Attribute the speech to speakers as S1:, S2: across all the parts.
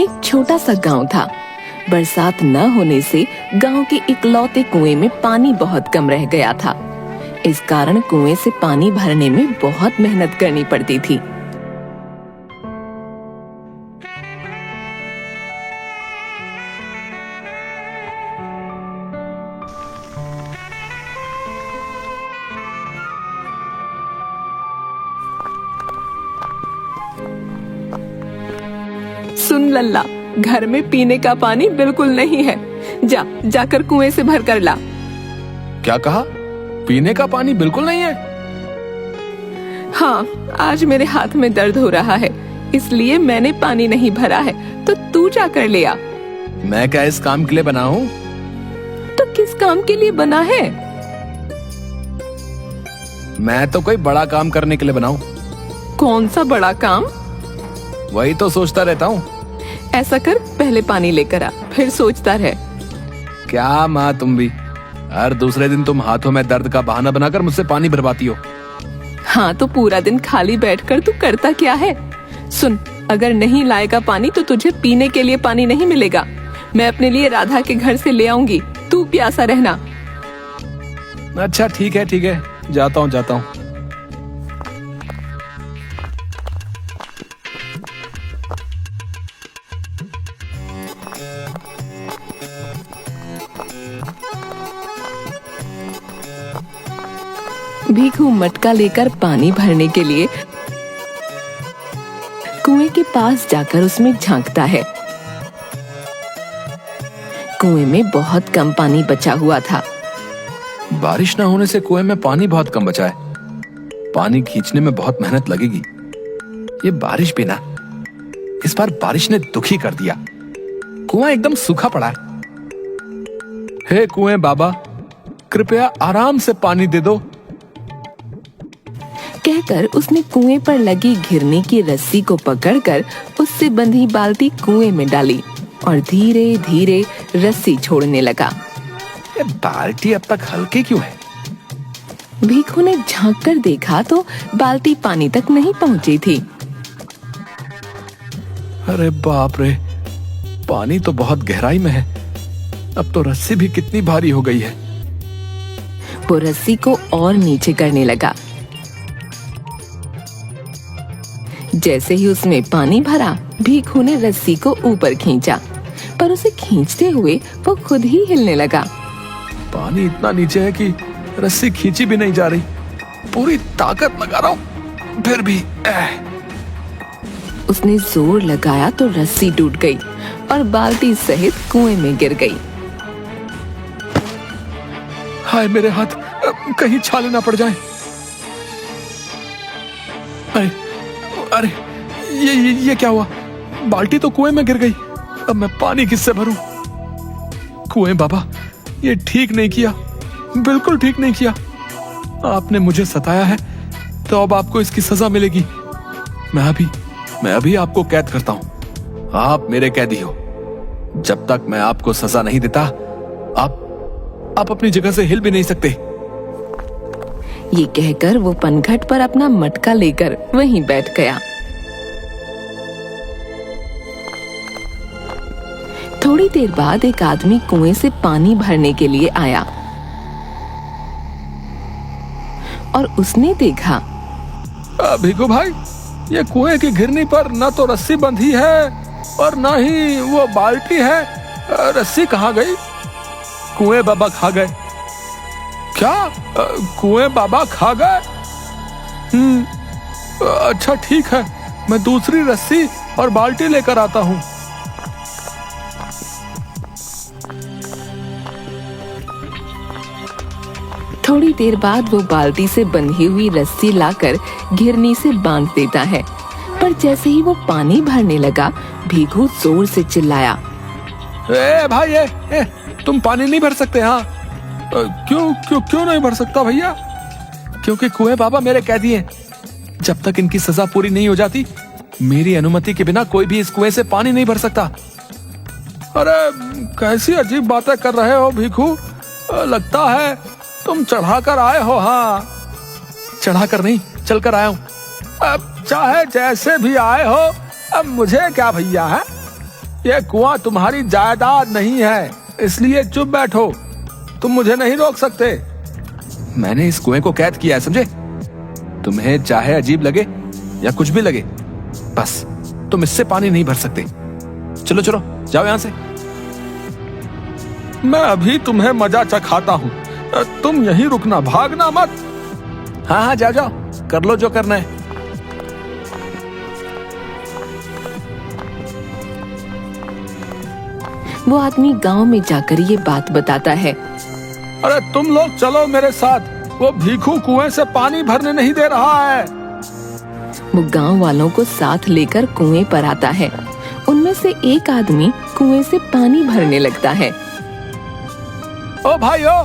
S1: एक छोटा सा गांव था। बरसात न होने से गांव के इकलौते कुएं में पानी बहुत कम रह गया था। इस कारण कुएं से पानी भरने में बहुत मेहनत करनी पड़ती थी। सुन लल्ला, घर में पीने का पानी बिल्कुल नहीं है। जाकर कुएं से भर कर ला।
S2: क्या कहा? पीने का पानी बिल्कुल नहीं है?
S1: हाँ, आज मेरे हाथ में दर्द हो रहा है, इसलिए मैंने पानी नहीं भरा है। तो तू जाकर ले आ।
S2: मैं क्या इस काम के लिए बना हूँ?
S1: तो किस काम के लिए बना है?
S2: मैं तो कोई बड़ा काम करने के लिए बना हूँ।
S1: कौन सा बड़ा काम?
S2: वही तो सोचता रहता हूँ।
S1: ऐसा कर, पहले पानी लेकर आ, फिर सोचता रह।
S2: क्या माँ तुम भी, हर दूसरे दिन तुम हाथों में दर्द का बहाना बनाकर मुझसे पानी भरवाती हो।
S1: हाँ, तो पूरा दिन खाली बैठकर तू करता क्या है? सुन, अगर नहीं लाएगा पानी तो तुझे पीने के लिए पानी नहीं मिलेगा। मैं अपने लिए राधा के घर से ले आऊंगी, तू प्यासा रहना।
S2: अच्छा ठीक है, जाता हूँ।
S1: भीखू मटका लेकर पानी भरने के लिए कुएं के पास जाकर उसमें झांकता है। कुएं में बहुत कम पानी बचा हुआ था।
S2: बारिश ना होने से कुएं में पानी बहुत कम बचा है। पानी खींचने में बहुत मेहनत लगेगी। ये बारिश भी ना, इस बार बारिश ने दुखी कर दिया। कुआं एकदम सूखा पड़ा है। हे कुएं बाबा, कृपया आराम से पानी दे दो।
S1: कहकर उसने कुएं पर लगी घिरनी की रस्सी को पकड़कर उससे बंधी बाल्टी कुएं में डाली और धीरे धीरे रस्सी छोड़ने लगा।
S2: ये बाल्टी अब तक हल्की क्यों है?
S1: भीखू ने झांक कर देखा तो बाल्टी पानी तक नहीं पहुंची थी।
S2: अरे बाप रे, पानी तो बहुत गहराई में है। अब तो रस्सी भी कितनी भारी हो गई है।
S1: वो रस्सी को और नीचे करने लगा। जैसे ही उसमें पानी भरा, भीखू ने रस्सी को ऊपर खींचा, पर उसे खींचते हुए वो खुद ही हिलने लगा।
S2: पानी इतना नीचे है कि रस्सी खींची भी नहीं जा रही। पूरी ताकत लगा रहा हूँ, फिर भी
S1: उसने जोर लगाया तो रस्सी टूट गई और बाल्टी सहित कुएं में गिर गई।
S2: हाय मेरे हाथ, कहीं छाले ना पड़ जाएं। अरे ये क्या हुआ? बाल्टी तो कुएं में गिर गई। अब मैं पानी किससे भरूं? कुएं बाबा, ये ठीक नहीं किया, बिल्कुल ठीक नहीं किया। आपने मुझे सताया है तो अब आपको इसकी सजा मिलेगी। मैं अभी आपको कैद करता हूं। आप मेरे कैदी हो। जब तक मैं आपको सजा नहीं देता, आप अपनी जगह से हिल भी नहीं सकते।
S1: ये कहकर वो पनघट पर अपना मटका लेकर वहीं बैठ गया। थोड़ी देर बाद एक आदमी कुएं से पानी भरने के लिए आया और उसने देखा,
S2: भिखू भाई, ये कुएं की घिरनी पर न तो रस्सी बंधी है और न ही वो बाल्टी है। रस्सी कहाँ गई? कुएं बाबा खा गए। क्या? कुएं बाबा खा गए? अच्छा ठीक है, मैं दूसरी रस्सी और बाल्टी लेकर आता हूँ।
S1: थोड़ी देर बाद वो बाल्टी से बंधी हुई रस्सी लाकर घिरनी से बांध देता है, पर जैसे ही वो पानी भरने लगा, भीखू जोर से चिल्लाया,
S2: ए भाई, तुम पानी नहीं भर सकते? हाँ, क्यों नहीं भर सकता भैया? क्योंकि कुएं बाबा मेरे कैदी हैं। जब तक इनकी सजा पूरी नहीं हो जाती, मेरी अनुमति के बिना कोई भी इस कुएं से पानी नहीं भर सकता। अरे कैसी अजीब बातें कर रहे हो भिखू, लगता है तुम चढ़ाकर आए हो। हाँ, चढ़ाकर नहीं, चलकर आया हूँ। अब चाहे जैसे भी आए हो, अब मुझे क्या भैया है। ये कुआं तुम्हारी जायदाद नहीं है, इसलिए चुप बैठो। तुम मुझे नहीं रोक सकते। मैंने इस कुएं को कैद किया है, समझे? तुम्हें चाहे अजीब लगे या कुछ भी लगे, बस तुम इससे पानी नहीं भर सकते। चलो चलो जाओ यहां से। मैं अभी तुम्हें मजा चखाता हूं, तुम यहीं रुकना, भागना मत। हाँ हाँ जाओ जाओ, कर लो जो करना है।
S1: वो आदमी गांव में जाकर ये बात बताता है।
S2: अरे तुम लोग चलो मेरे साथ, वो भीखू कुएं से पानी भरने नहीं दे रहा है।
S1: वो गांव वालों को साथ लेकर कुएं पर आता है। उनमें से एक आदमी कुएं से पानी भरने लगता है।
S2: ओ भाई ओ,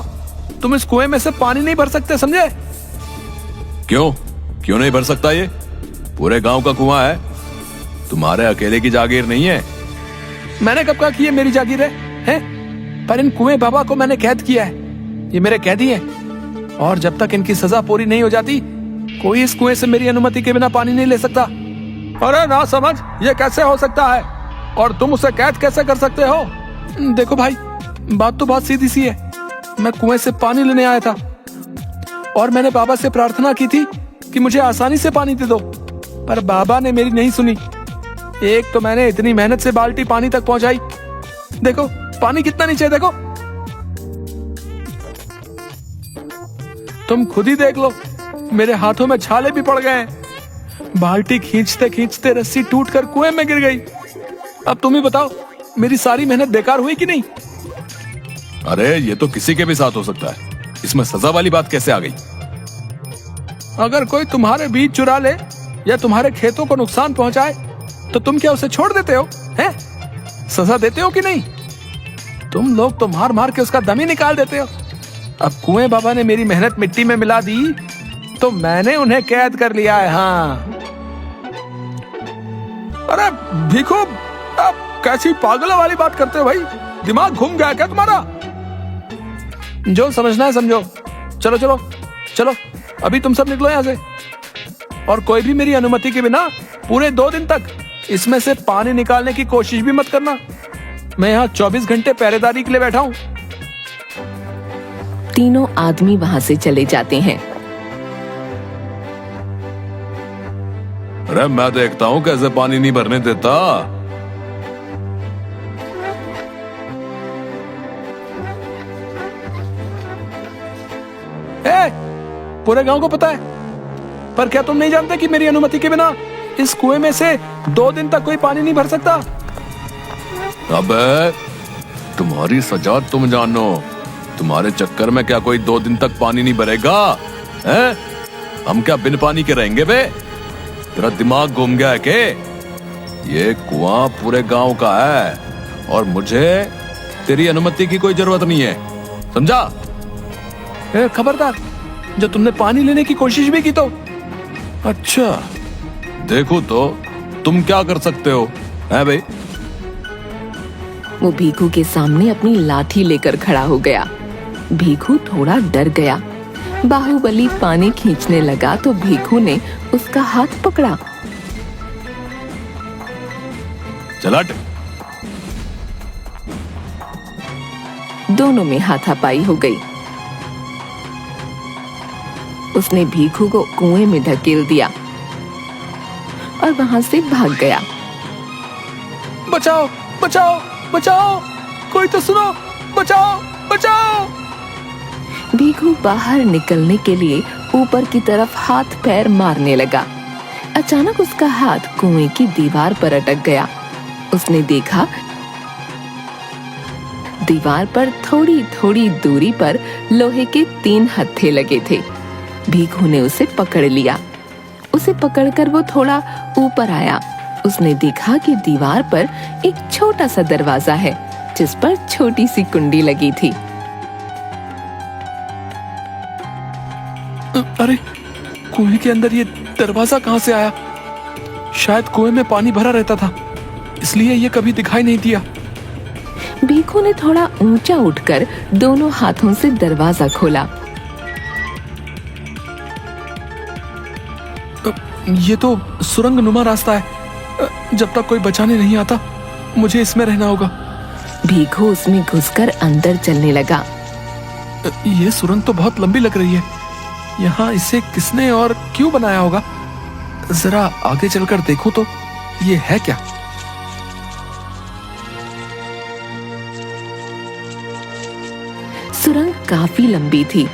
S2: तुम इस कुएं में से पानी नहीं भर सकते, समझे?
S3: क्यों क्यों नहीं भर सकता? ये पूरे गांव का कुआं है, तुम्हारे अकेले की जागीर नहीं है।
S2: मैंने कब कहा कि ये मेरी जागीर है? पर इन कुएं बाबा को मैंने कैद किया है, ये मेरे कैदी हैं। और जब तक इनकी सजा पूरी नहीं हो जाती, कोई इस कुएं से मेरी अनुमति के बिना पानी नहीं ले सकता। अरे ना समझ, ये कैसे हो सकता है? और तुम उसे कैद कैसे कर सकते हो? देखो भाई, बात तो बहुत सीधी सी है। मैं कुएं से पानी लेने आया था और मैंने बाबा से प्रार्थना की थी कि मुझे आसानी से पानी दे दो, पर बाबा ने मेरी नहीं सुनी। एक तो मैंने इतनी मेहनत से बाल्टी पानी तक पहुंचाई, देखो पानी कितना नीचे है, देखो। तुम खुद ही देख लो, मेरे हाथों में छाले भी पड़ गए हैं। बाल्टी खींचते खींचते रस्सी टूटकर कुएं में गिर गई। अब तुम ही बताओ, मेरी सारी मेहनत बेकार हुई कि नहीं?
S3: अरे ये तो किसी के भी साथ हो सकता है, इसमें सजा वाली बात कैसे आ गई?
S2: अगर कोई तुम्हारे बीज चुरा ले या तुम्हारे खेतों को नुकसान पहुंचाए तो तुम क्या उसे छोड़ देते हो? हैं? सजा देते हो कि नहीं? तुम लोग तो मार मार के उसका दम ही निकाल देते हो। अब कुएं बाबा ने मेरी मेहनत मिट्टी में मिला दी तो मैंने उन्हें कैद कर लिया है। हाँ। अरे भीखू, आप कैसी पागलों वाली बात करते हो भाई? दिमाग घूम गया क्या तुम्हारा? जो समझना है समझो। चलो चलो चलो, अभी तुम सब निकलो यहां से। और कोई भी मेरी अनुमति के बिना पूरे 2 दिन तक इसमें से पानी निकालने की कोशिश भी मत करना। मैं यहाँ 24 घंटे पहरेदारी के लिए बैठा हूँ।
S1: तीनों आदमी वहां से चले जाते हैं।
S3: अरे मैं देखता हूं कैसे पानी नहीं भरने देता।
S2: पूरे गांव को पता है, पर क्या तुम नहीं जानते कि मेरी अनुमति के बिना इस कुएं में से 2 दिन तक कोई पानी नहीं भर सकता?
S3: अबे तुम्हारी सजा तुम जानो, तुम्हारे चक्कर में क्या कोई 2 दिन तक पानी नहीं भरेगा? हैं? हम क्या बिन पानी के रहेंगे बे? तेरा दिमाग घूम गया है के? ये कुआं पूरे गांव का है और मुझे तेरी अनुमति की कोई जरूरत नहीं है, समझा?
S2: खबरदार, जो तुमने पानी लेने की कोशिश भी की तो।
S3: अच्छा देखो तो तुम क्या कर सकते हो, है भाई?
S1: वो भीखू के सामने अपनी लाठी लेकर खड़ा हो गया। भीखू थोड़ा डर गया। बाहुबली पानी खींचने लगा तो भीखू ने उसका हाथ पकड़ा।
S3: चल हट।
S1: दोनों में हाथापाई हो गई। उसने भीखू को कुएं में धकेल दिया और वहां से भाग गया।
S2: बचाओ बचाओ बचाओ, कोई तो सुनो, बचाओ बचाओ।
S1: भीखू बाहर निकलने के लिए ऊपर की तरफ हाथ पैर मारने लगा। अचानक उसका हाथ कुएं की दीवार पर अटक गया। उसने देखा दीवार पर थोड़ी थोड़ी दूरी पर लोहे के 3 हत्थे लगे थे। भीखू ने उसे पकड़ लिया। उसे पकड़कर वो थोड़ा ऊपर आया। उसने देखा कि दीवार पर एक छोटा सा दरवाजा है जिस पर छोटी सी कुंडी लगी थी।
S2: अरे कुएं के अंदर ये दरवाजा कहां से आया? शायद कुएं में पानी भरा रहता था, इसलिए ये कभी दिखाई नहीं दिया।
S1: भीखू ने थोड़ा ऊंचा उठकर दोनों हाथों से दरवाजा खोला।
S2: ये तो सुरंग नुमा रास्ता है। जब तक कोई बचाने नहीं आता मुझे इसमें रहना होगा।
S1: भीखू उसमें घुसकर अंदर चलने लगा।
S2: ये सुरंग तो बहुत लंबी लग रही है। यहाँ इसे किसने और क्यों बनाया होगा? जरा आगे चलकर देखूं तो ये है क्या?
S1: सुरंग काफी लंबी थी।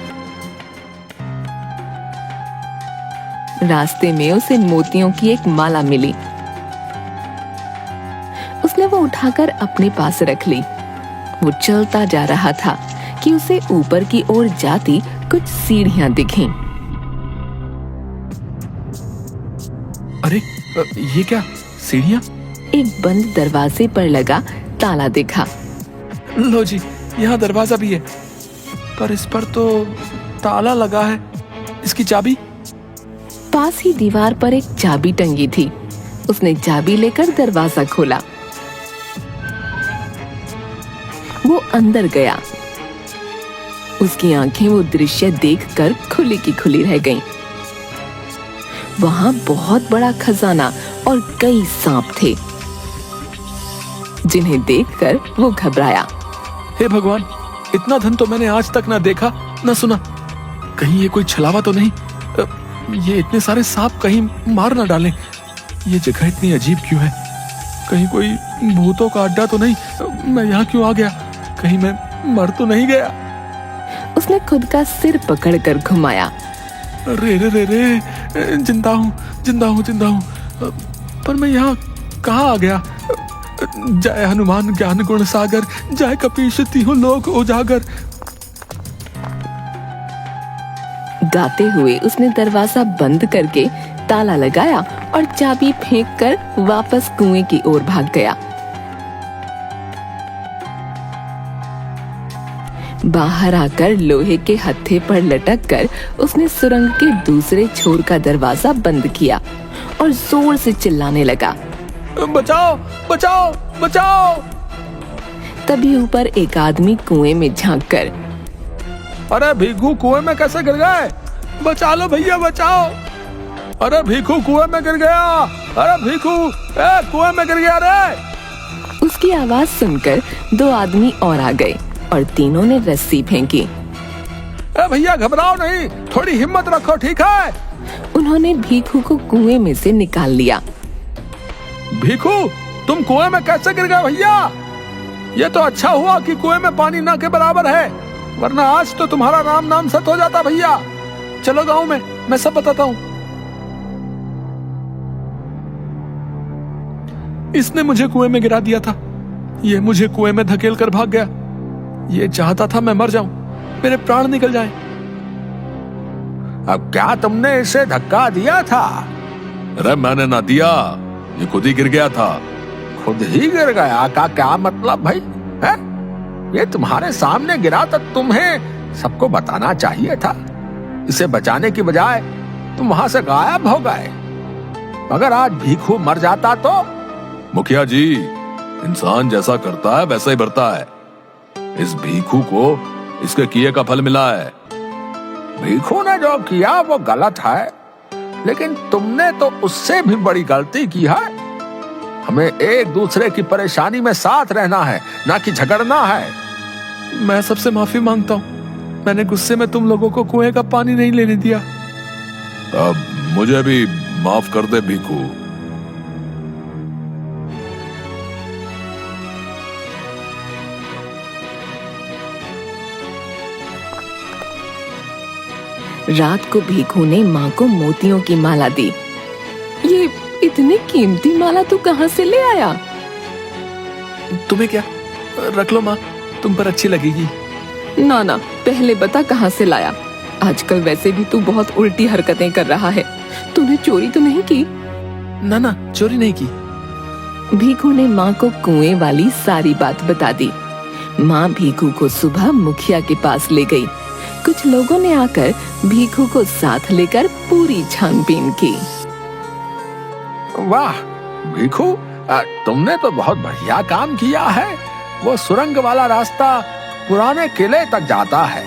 S1: रास्ते में उसे मोतियों की एक माला मिली। उसने वो उठाकर अपने पास रख ली। वो चलता जा रहा था कि उसे ऊपर की ओर जाती कुछ सीढ़ियां दिखीं।
S2: अरे ये क्या सीढ़ियां?
S1: एक बंद दरवाजे पर लगा ताला दिखा।
S2: लो जी, यहाँ दरवाजा भी है, पर इस पर तो ताला लगा है। इसकी चाबी?
S1: पास ही दीवार पर एक चाबी टंगी थी। उसने चाबी लेकर दरवाजा खोला। वो अंदर गया। उसकी आंखें वो दृश्य देखकर खुली की खुली रह गईं। वहां बहुत बड़ा खजाना और कई सांप थे, जिन्हें देखकर वो घबराया।
S2: हे भगवान, इतना धन तो मैंने आज तक ना देखा ना सुना। कहीं ये कोई छलावा तो नहीं? ये इतने सारे सांप कहीं मार ना डालें। ये जगह इतनी अजीब क्यों है? कहीं कोई भूतों का अड्डा तो नहीं? मैं यहाँ क्यों आ गया? कहीं मैं मर तो नहीं गया?
S1: उसने खुद का सिर पकड़कर घुमाया।
S2: रे रे रे रे, जिंदा हूँ जिंदा हूँ जिंदा हूँ। पर मैं यहाँ कहाँ आ गया? जय हनुमान ज्ञान गुण सागर, जय कपीश तिहुँ लोक उजागर।
S1: गाते हुए उसने दरवाजा बंद करके ताला लगाया और चाबी फेंककर वापस कुएं की ओर भाग गया। बाहर आकर लोहे के हत्थे पर लटककर उसने सुरंग के दूसरे छोर का दरवाजा बंद किया और जोर से चिल्लाने लगा,
S2: बचाओ बचाओ बचाओ।
S1: तभी ऊपर एक आदमी कुएं में झांककर,
S2: अरे भीखू कुएं में कैसे गिर गए? बचा लो भैया बचाओ। अरे भीखू कुएं में गिर गया। अरे भीखू कुएं में गिर गया रे।
S1: उसकी आवाज सुनकर दो आदमी और आ गए और तीनों ने रस्सी फेंकी।
S2: भैया घबराओ नहीं, थोड़ी हिम्मत रखो, ठीक है?
S1: उन्होंने भीखू को कुएं में से निकाल लिया।
S2: भीखू तुम कुएं में कैसे गिर गए भैया? ये तो अच्छा हुआ कि कुएं में पानी ना के बराबर है, वरना आज तो तुम्हारा राम नाम सत हो जाता भैया। चलो गांव में मैं सब बताता हूँ। इसने मुझे कुएं में गिरा दिया था। ये मुझे कुएं में धकेल कर भाग गया। ये चाहता था मैं मर जाऊं, मेरे प्राण निकल जाएं। अब क्या तुमने इसे धक्का दिया था?
S3: अरे मैंने ना दिया, ये खुद ही गिर गया था।
S2: खुद ही गिर गया का क्या मतलब भाई? है? ये तुम्हारे सामने गिरा तो तुम्हें सबको बताना चाहिए था। इसे बचाने की बजाय तुम वहां से गायब हो गए। अगर आज भीखू मर जाता तो?
S3: मुखिया जी, इंसान जैसा करता है वैसा ही भरता है। इस भीखू को इसके किए का फल मिला है।
S2: भीखू ने जो किया वो गलत है, लेकिन तुमने तो उससे भी बड़ी गलती की है। हमें एक दूसरे की परेशानी में साथ रहना है, ना कि झगड़ना है। मैं सबसे माफी मांगता हूँ। मैंने गुस्से में तुम लोगों को कुएं का पानी नहीं लेने दिया।
S3: अब मुझे भी माफ कर दे भीखू।
S1: रात को भीखू ने माँ को मोतियों की माला दी। ये इतनी कीमती माला तू कहाँ से ले आया?
S2: तुम्हें क्या, रख लो माँ, तुम पर अच्छी लगेगी।
S1: ना ना, पहले बता कहाँ से लाया। आजकल वैसे भी तू बहुत उल्टी हरकतें कर रहा है। तूने चोरी तो नहीं की?
S2: ना ना, चोरी नहीं की।
S1: भीखू ने माँ को कुएं वाली सारी बात बता दी। माँ भीखू को सुबह मुखिया के पास ले गई। कुछ लोगों ने आकर भीखू को साथ लेकर पूरी छानबीन की।
S2: वाह भीखू, तुमने तो बहुत बढ़िया काम किया है। वो सुरंग वाला रास्ता पुराने किले तक जाता है।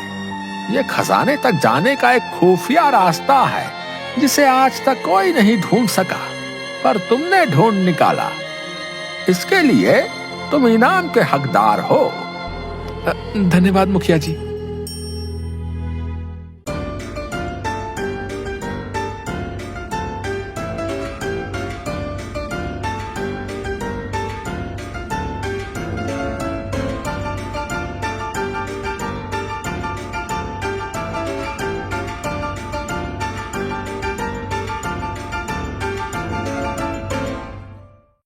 S2: ये खजाने तक जाने का एक खुफिया रास्ता है, जिसे आज तक कोई नहीं ढूंढ सका, पर तुमने ढूंढ निकाला। इसके लिए तुम इनाम के हकदार हो। धन्यवाद मुखिया जी।